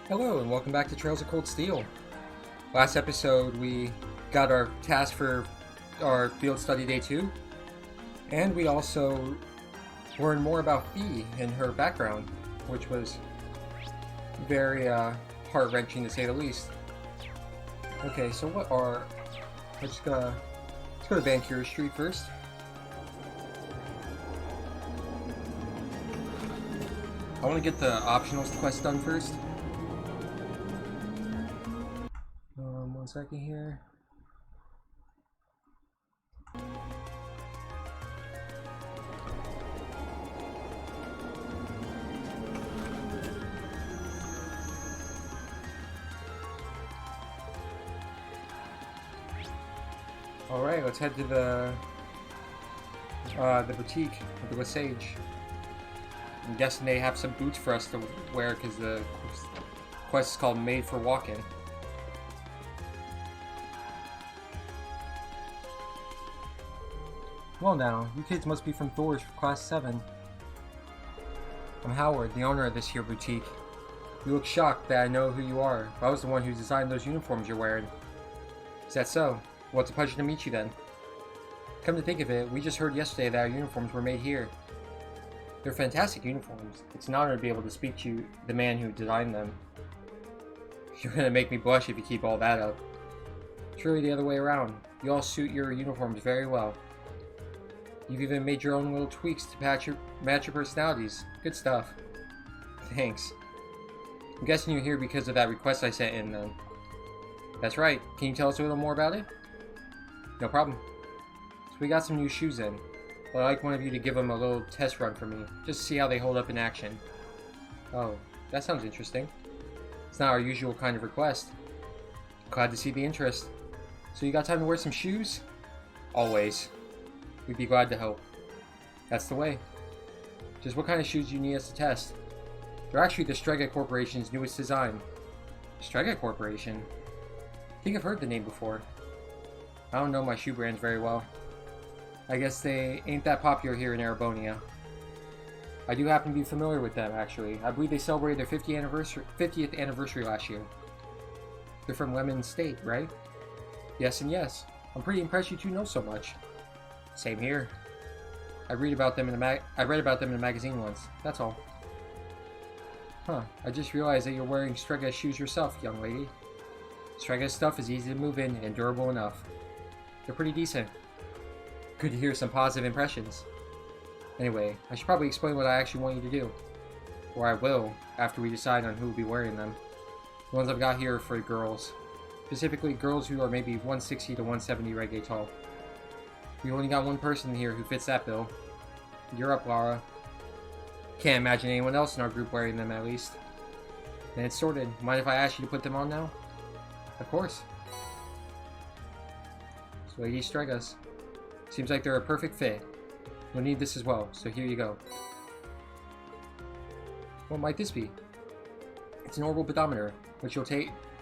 Hello and welcome back to Trails of Cold Steel. Last episode we got our task for our field study day 2, and we also learned more about Fee and her background, which was very heart-wrenching to say the least. Okay, so let's go to Vancouver Street first. I want to get the optionals quest done first. 1 second here. Alright, let's head to the boutique of the Lesage. I'm guessing they have some boots for us to wear because the quest is called Made for Walking. Well now, you kids must be from Thor's Class 7. I'm Howard, the owner of this here boutique. You look shocked that I know who you are. I was the one who designed those uniforms you're wearing. Is that so? Well, it's a pleasure to meet you then. Come to think of it, we just heard yesterday that our uniforms were made here. They're fantastic uniforms. It's an honor to be able to speak to you, the man who designed them. You're gonna make me blush if you keep all that up. It's really the other way around. You all suit your uniforms very well. You've even made your own little tweaks to match your personalities. Good stuff. Thanks. I'm guessing you're here because of that request I sent in then. That's right. Can you tell us a little more about it? No problem. So we got some new shoes in. But I'd like one of you to give them a little test run for me, just to see how they hold up in action. Oh, that sounds interesting. It's not our usual kind of request. Glad to see the interest. So you got time to wear some shoes? Always. We'd be glad to help. That's the way. Just what kind of shoes do you need us to test? They're actually the Strega Corporation's newest design. Strega Corporation? I think I've heard the name before. I don't know my shoe brands very well. I guess they ain't that popular here in Erebonia. I do happen to be familiar with them, actually. I believe they celebrated their 50th anniversary last year. They're from Lemon State, right? Yes and yes. I'm pretty impressed you two know so much. Same here. I read about them in a magazine once. That's all. Huh. I just realized that you're wearing Strega shoes yourself, young lady. Strega stuff is easy to move in and durable enough. They're pretty decent. Good to hear some positive impressions. Anyway, I should probably explain what I actually want you to do. Or I will, after we decide on who will be wearing them. The ones I've got here are for girls. Specifically, girls who are maybe 160 to 170 reggae tall. We only got one person here who fits that bill. You're up, Lara. Can't imagine anyone else in our group wearing them, at least. Then it's sorted. Mind if I ask you to put them on now? Of course. So Lady Stregas. Seems like they're a perfect fit. You'll need this as well, so here you go. What might this be? It's an orbital pedometer, which you'll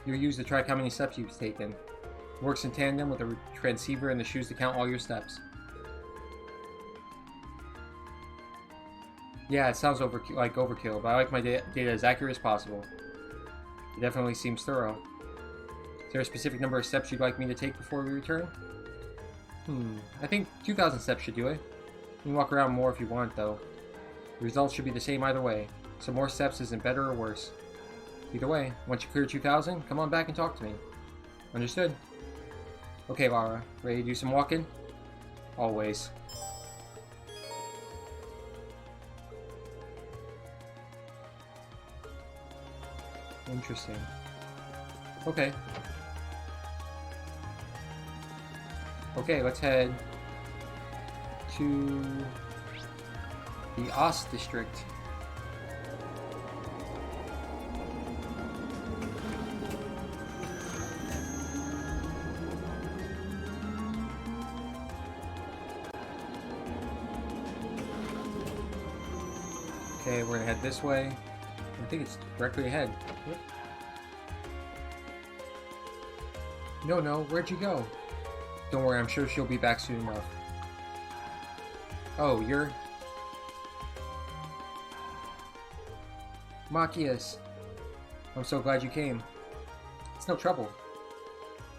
use to track how many steps you've taken. It works in tandem with a transceiver and the shoes to count all your steps. Yeah, it sounds like overkill, but I like my data as accurate as possible. It definitely seems thorough. Is there a specific number of steps you'd like me to take before we return? I think 2,000 steps should do it. You can walk around more if you want, though. The results should be the same either way, so more steps isn't better or worse. Either way, once you clear 2,000, come on back and talk to me. Understood? Okay, Lara, ready to do some walking? Always. Interesting. Okay. Okay, let's head to the Ost district. Okay, we're gonna head this way. I think it's directly ahead. Yep. No, where'd you go? Don't worry, I'm sure she'll be back soon enough. Oh, you're... Machias. I'm so glad you came. It's no trouble.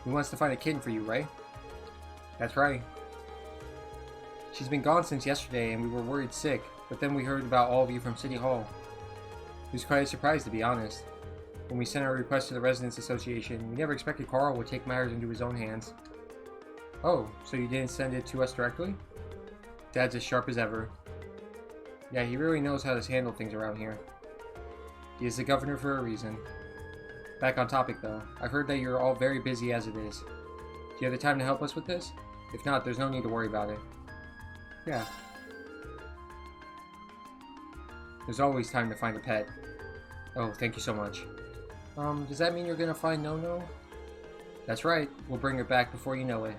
He wants to find a kitten for you, right? That's right. She's been gone since yesterday and we were worried sick, but then we heard about all of you from City Hall. It was quite a surprise, to be honest. When we sent our request to the Residents Association, we never expected Carl would take matters into his own hands. Oh, so you didn't send it to us directly? Dad's as sharp as ever. Yeah, he really knows how to handle things around here. He is the governor for a reason. Back on topic though, I've heard that you're all very busy as it is. Do you have the time to help us with this? If not, there's no need to worry about it. Yeah. There's always time to find a pet. Oh, thank you so much. Does that mean you're gonna find No-No? That's right, we'll bring her back before you know it.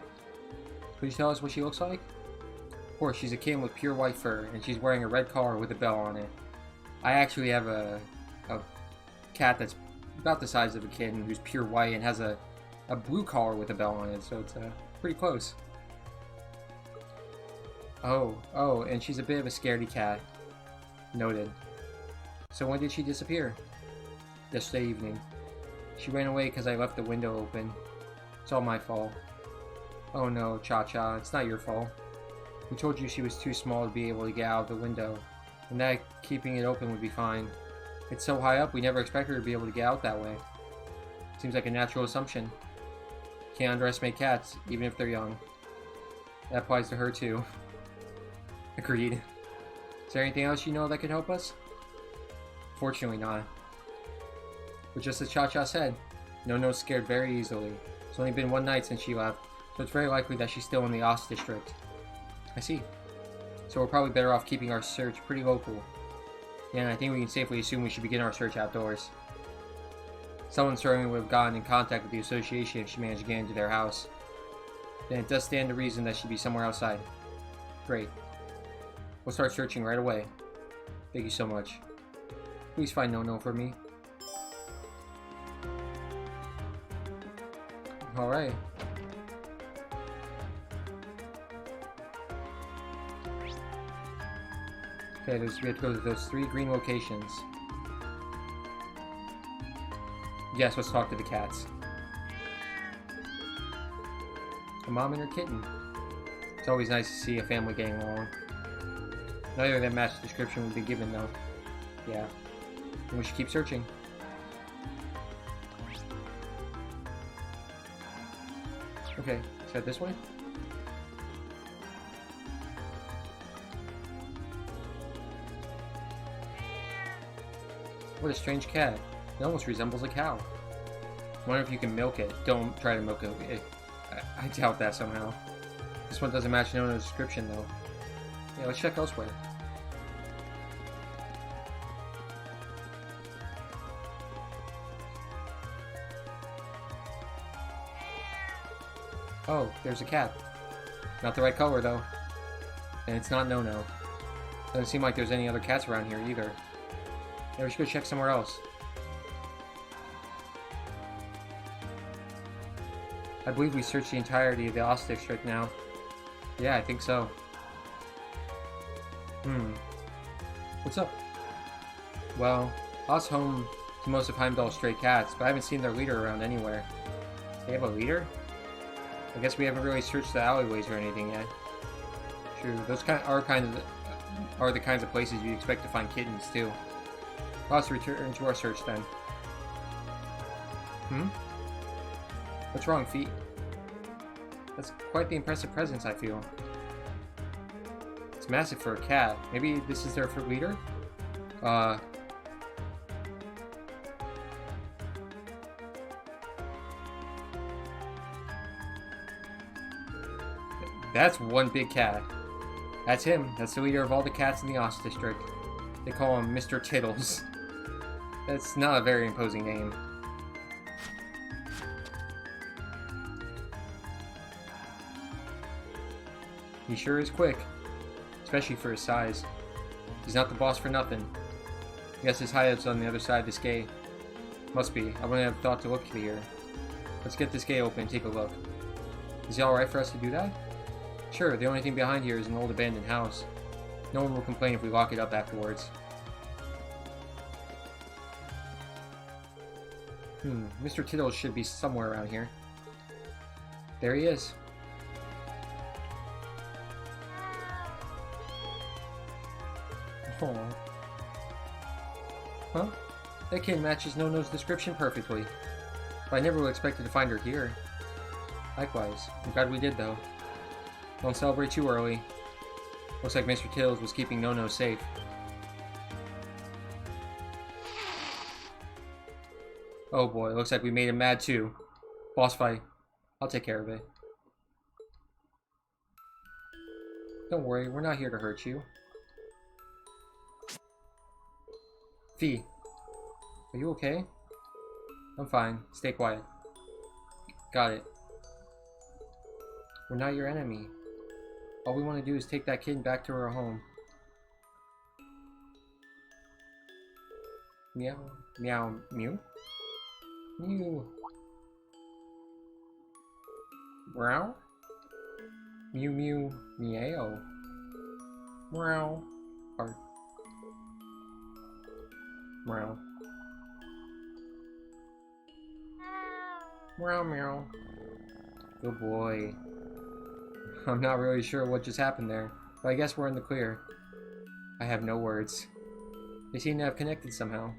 Could you tell us what she looks like? Of course, she's a kitten with pure white fur, and she's wearing a red collar with a bell on it. I actually have a cat that's about the size of a kitten who's pure white and has a blue collar with a bell on it, so it's pretty close. Oh, and she's a bit of a scaredy cat. Noted. So when did she disappear? Yesterday evening. She ran away because I left the window open. It's all my fault. Oh no, Cha-Cha, it's not your fault. We told you she was too small to be able to get out of the window, and that keeping it open would be fine. It's so high up, we never expect her to be able to get out that way. Seems like a natural assumption. Can't underestimate cats, even if they're young. That applies to her too. Agreed. Is there anything else you know that could help us? Fortunately not. But just as Cha-Cha said, No-No's scared very easily. It's only been one night since she left, so it's very likely that she's still in the Ost district. I see. So we're probably better off keeping our search pretty local. Yeah, and I think we can safely assume we should begin our search outdoors. Someone certainly would have gotten in contact with the association if she managed to get into their house. Then it does stand to reason that she'd be somewhere outside. Great. We'll start searching right away. Thank you so much. Please find No-No for me. Alright. Okay, we have to go to those 3 green locations. Yes, let's talk to the cats. A mom and her kitten. It's always nice to see a family getting along. Neither of them match the description we've been given though. Yeah. And we should keep searching. Okay, let's head this way. What a strange cat. It almost resembles a cow. I wonder if you can milk it. Don't try to milk it. I doubt that somehow. This one doesn't match No-No's description though. Yeah, let's check elsewhere. Oh, there's a cat. Not the right color though. And it's not No-No. Doesn't seem like there's any other cats around here either. Yeah, we should go check somewhere else. I believe we searched the entirety of the Ost district now. Yeah, I think so. What's up? Well, Ost home to most of Heimdall's stray cats, but I haven't seen their leader around anywhere. They have a leader? I guess we haven't really searched the alleyways or anything yet. True, those are the kinds of places you'd expect to find kittens too. Let's return to our search then. What's wrong, Feet? That's quite the impressive presence, I feel. It's massive for a cat. Maybe this is their leader? That's one big cat. That's him. That's the leader of all the cats in the Ost district. They call him Mr. Tittles. That's not a very imposing name. He sure is quick, especially for his size. He's not the boss for nothing. Guess his hideout's on the other side of this gate. Must be. I wouldn't have thought to look here. Let's get this gate open and take a look. Is it alright for us to do that? Sure, the only thing behind here is an old abandoned house. No one will complain if we lock it up afterwards. Mr. Tittles should be somewhere around here. There he is. Aww. Huh? That kid matches No-No's description perfectly. But I never would have expected to find her here. Likewise. I'm glad we did, though. Don't celebrate too early. Looks like Mr. Tittles was keeping No-No safe. Oh boy, looks like we made him mad too. Boss fight. I'll take care of it. Don't worry, we're not here to hurt you. Fee, are you okay? I'm fine. Stay quiet. Got it. We're not your enemy. All we want to do is take that kitten back to her home. Meow. Meow. Mew? Mew. Meow? Mew mew meow. Meow. Heart. Meow. Meow meow. Good boy. I'm not really sure what just happened there, but I guess we're in the clear. I have no words. They seem to have connected somehow.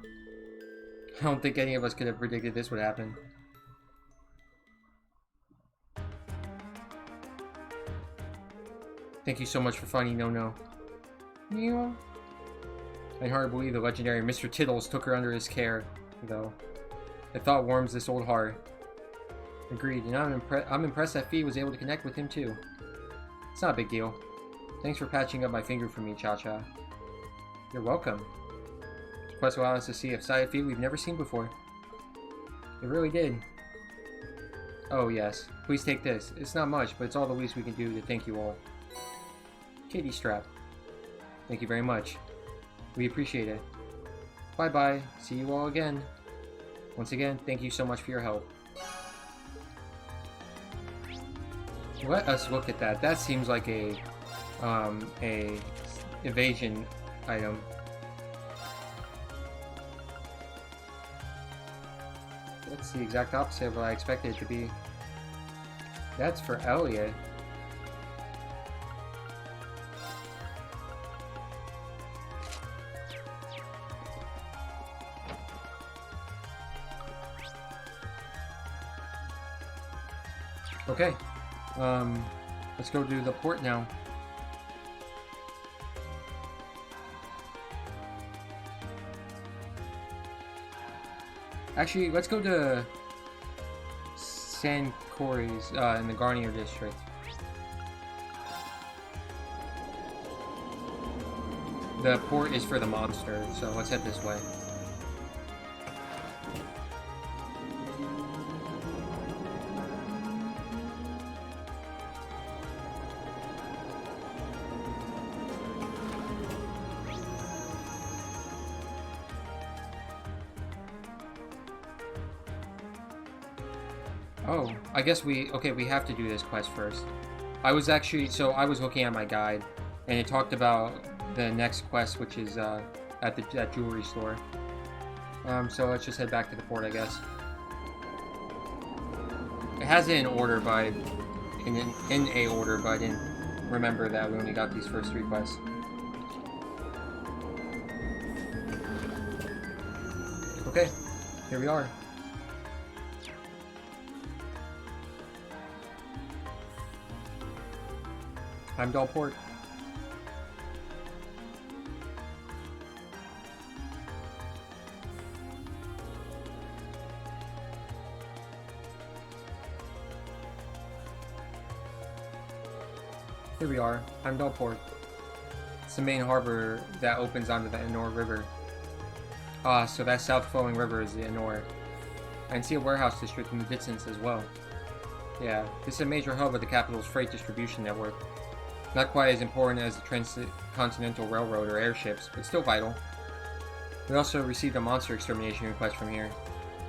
I don't think any of us could have predicted this would happen. Thank you so much for finding No-No. Meow. I can hardly believe the legendary Mr. Tittles took her under his care, though. The thought warms this old heart. Agreed, and I'm impressed that Fee was able to connect with him too. It's not a big deal. Thanks for patching up my finger for me, Cha-Cha. You're welcome. This quest allowed us to see a side of Fee we've never seen before. It really did. Oh yes, please take this. It's not much, but it's all the least we can do to thank you all. Kitty strap. Thank you very much. We appreciate it. Bye-bye. See you all again. Once again, thank you so much for your help. Let us look at that. That seems like a evasion item. That's the exact opposite of what I expected it to be. That's for Elliot. Okay. Let's go to the port now. Actually, let's go to San Corey's in the Garnier district. The port is for the monster, so let's head this way. Oh, I guess we have to do this quest first. I was looking at my guide, and it talked about the next quest, which is at that jewelry store. So let's just head back to the port, I guess. It has it in order, but in a order, but I didn't remember that we only got these first 3 quests. Okay, here we are. I'm Dogport. Here we are. I'm Dogport. It's the main harbor that opens onto the Enor River. Ah, so that south-flowing river is the Enor. I can see a warehouse district in the distance as well. Yeah, this is a major hub of the capital's freight distribution network. Not quite as important as the Transcontinental Railroad or airships, but still vital. We also received a monster extermination request from here.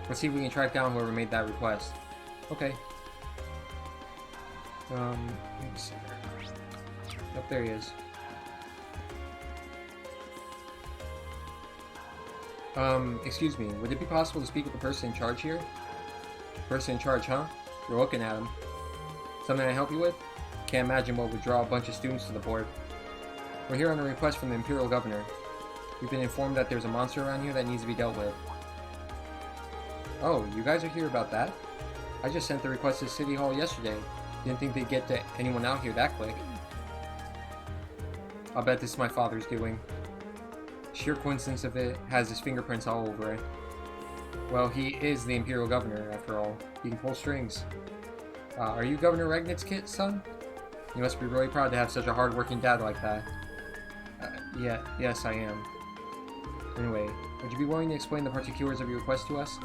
Let's see if we can track down whoever made that request. Okay. Let me see. Up there he is. Excuse me, would it be possible to speak with the person in charge here? Person in charge, huh? You're looking at him. Something I help you with? Can't imagine what would draw a bunch of students to the port. We're here on a request from the Imperial Governor. We've been informed that there's a monster around here that needs to be dealt with. Oh, you guys are here about that? I just sent the request to City Hall yesterday. Didn't think they'd get to anyone out here that quick. I'll bet this is my father's doing. Sheer coincidence of it has his fingerprints all over it. Well, he is the Imperial Governor, after all. He can pull strings. Are you Governor Regnit's son? You must be really proud to have such a hard-working dad like that. Yes, I am. Anyway, would you be willing to explain the particulars of your request to us?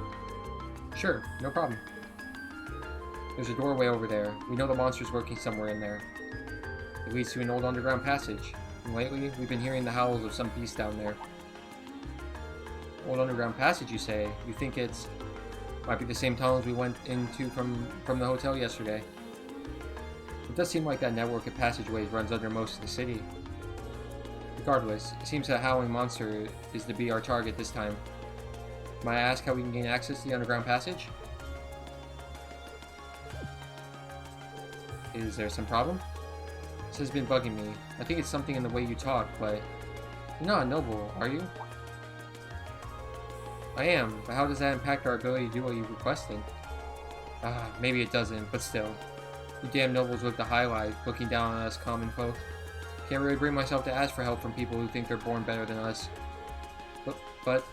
Sure, no problem. There's a doorway over there. We know the monster's lurking somewhere in there. It leads to an old underground passage. And lately, we've been hearing the howls of some beast down there. Old underground passage, you say? You think it's... might be the same tunnels we went into from the hotel yesterday. It does seem like that network of passageways runs under most of the city. Regardless, it seems that howling monster is to be our target this time. May I ask how we can gain access to the underground passage? Is there some problem? This has been bugging me. I think it's something in the way you talk, but... You're not a noble, are you? I am, but how does that impact our ability to do what you requested? Maybe it doesn't, but still. You damn nobles live the high life, looking down on us common folk. Can't really bring myself to ask for help from people who think they're born better than us. But...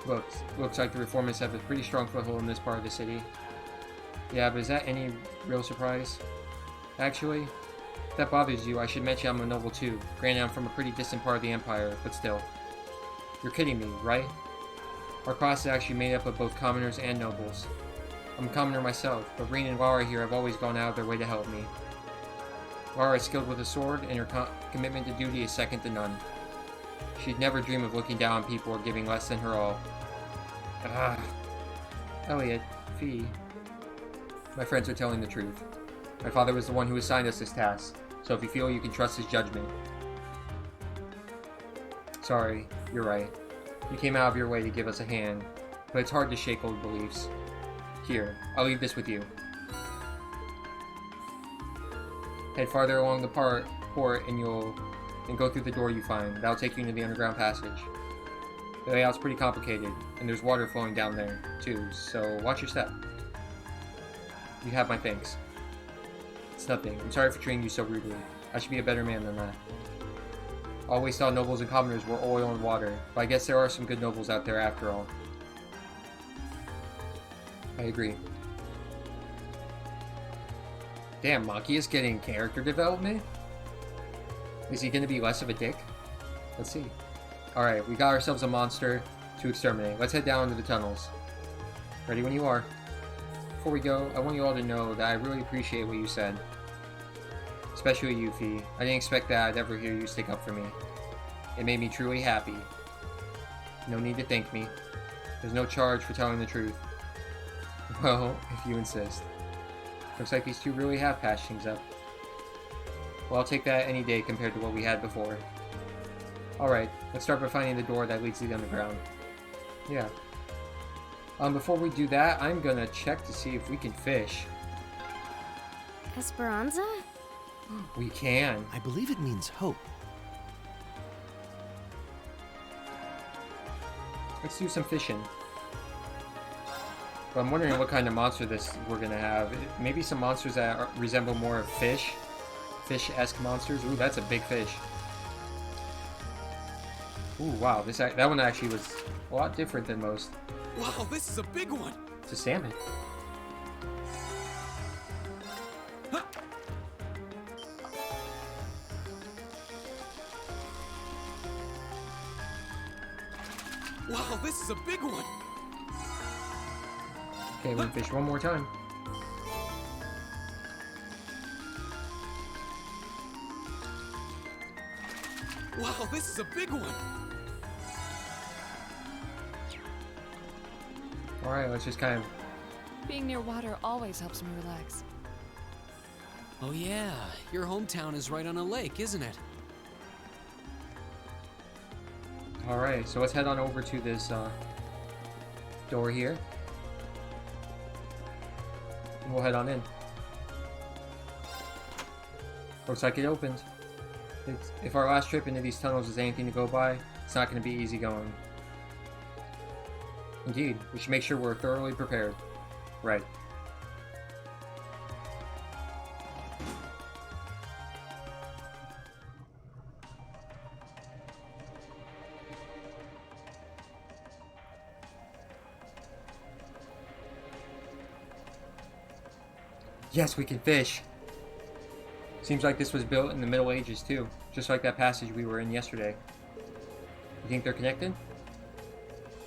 Looks like the reformists have a pretty strong foothold in this part of the city. Yeah, but is that any real surprise? Actually, if that bothers you, I should mention I'm a noble too. Granted, I'm from a pretty distant part of the Empire, but still. You're kidding me, right? Our class is actually made up of both commoners and nobles. I'm a commoner myself, but Reen and Lara here have always gone out of their way to help me. Lara is skilled with a sword, and her commitment to duty is second to none. She'd never dream of looking down on people or giving less than her all. Elliot, Fee. My friends are telling the truth. My father was the one who assigned us this task, so if you feel you can trust his judgment. Sorry, you're right. You came out of your way to give us a hand, but it's hard to shake old beliefs. Here, I'll leave this with you. Head farther along the port and go through the door you find. That'll take you into the underground passage. The layout's pretty complicated, and there's water flowing down there, too, so watch your step. You have my thanks. It's nothing. I'm sorry for treating you so rudely. I should be a better man than that. I always thought nobles and commoners were oil and water, but I guess there are some good nobles out there after all. I agree. Damn, Machias getting character development? Is he gonna be less of a dick? Let's see. Alright, we got ourselves a monster to exterminate. Let's head down into the tunnels. Ready when you are. Before we go, I want you all to know that I really appreciate what you said. Especially you, Fee. I didn't expect that I'd ever hear you stick up for me. It made me truly happy. No need to thank me. There's no charge for telling the truth. Well, if you insist. Looks like these two really have patched things up. Well, I'll take that any day compared to what we had before. Alright, let's start by finding the door that leads to the underground. Yeah. Before we do that, I'm gonna check to see if we can fish. Esperanza? We can. I believe it means hope. Let's do some fishing. But I'm wondering what kind of monster we're gonna have. Maybe some monsters that resemble more of fish. Fish-esque monsters. Ooh, that's a big fish. Ooh, wow. That one actually was a lot different than most. Wow, this is a big one! It's a salmon. Huh. Wow, this is a big one! Okay, we fish one more time. Wow, this is a big one! Alright, let's just kind of... Being near water always helps me relax. Oh yeah, your hometown is right on a lake, isn't it? Alright, so let's head on over to this door here. And we'll head on in. Looks like it opened. If our last trip into these tunnels is anything to go by, it's not going to be easy going. Indeed, we should make sure we're thoroughly prepared. Right. Yes, we can fish! Seems like this was built in the Middle Ages too, just like that passage we were in yesterday. You think they're connected?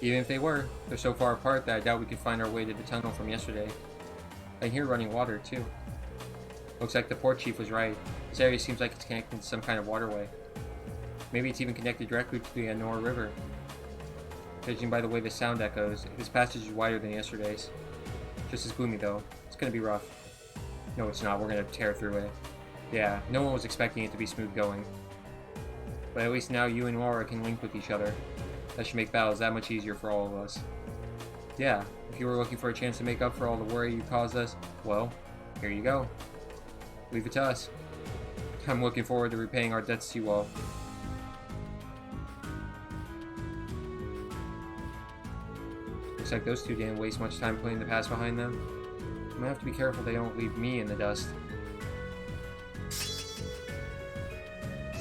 Even if they were, they're so far apart that I doubt we could find our way to the tunnel from yesterday. I can hear running water too. Looks like the port chief was right. This area seems like it's connected to some kind of waterway. Maybe it's even connected directly to the Anor River. Judging by the way the sound echoes, this passage is wider than yesterday's. Just as gloomy though. It's gonna be rough. No, it's not. We're gonna tear through it. Yeah, no one was expecting it to be smooth going. But at least now you and Laura can link with each other. That should make battles that much easier for all of us. Yeah, if you were looking for a chance to make up for all the worry you caused us, well, here you go. Leave it to us. I'm looking forward to repaying our debts to you all. Looks like those two didn't waste much time putting the past behind them. I'm gonna have to be careful they don't leave me in the dust.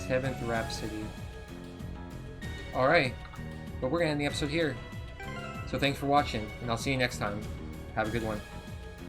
7th Rhapsody. Alright, but we're gonna end the episode here. So thanks for watching, and I'll see you next time. Have a good one.